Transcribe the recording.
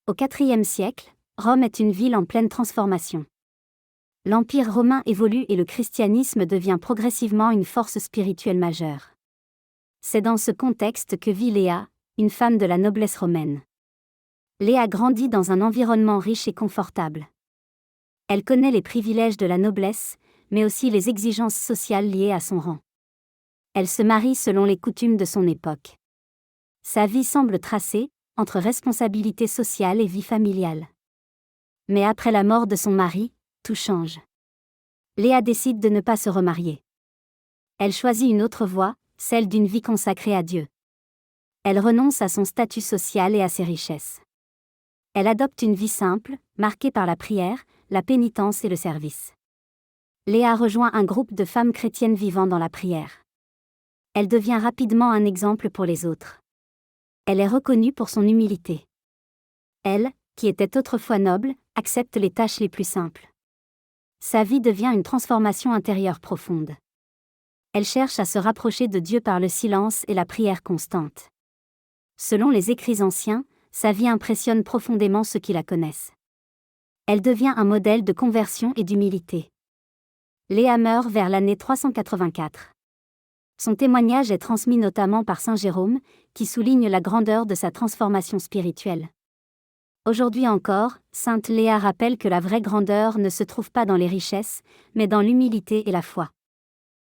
Au IVe siècle, Rome est une ville en pleine transformation. L'Empire romain évolue et le christianisme devient progressivement une force spirituelle majeure. C'est dans ce contexte que vit Léa, une femme de la noblesse romaine. Léa grandit dans un environnement riche et confortable. Elle connaît les privilèges de la noblesse, mais aussi les exigences sociales liées à son rang. Elle se marie selon les coutumes de son époque. Sa vie semble tracée, entre responsabilité sociale et vie familiale. Mais après la mort de son mari, tout change. Léa décide de ne pas se remarier. Elle choisit une autre voie, celle d'une vie consacrée à Dieu. Elle renonce à son statut social et à ses richesses. Elle adopte une vie simple, marquée par la prière, la pénitence et le service. Léa rejoint un groupe de femmes chrétiennes vivant dans la prière. Elle devient rapidement un exemple pour les autres. Elle est reconnue pour son humilité. Elle, qui était autrefois noble, accepte les tâches les plus simples. Sa vie devient une transformation intérieure profonde. Elle cherche à se rapprocher de Dieu par le silence et la prière constante. Selon les écrits anciens, sa vie impressionne profondément ceux qui la connaissent. Elle devient un modèle de conversion et d'humilité. Léa meurt vers l'année 384. Son témoignage est transmis notamment par saint Jérôme, qui souligne la grandeur de sa transformation spirituelle. Aujourd'hui encore, sainte Léa rappelle que la vraie grandeur ne se trouve pas dans les richesses, mais dans l'humilité et la foi.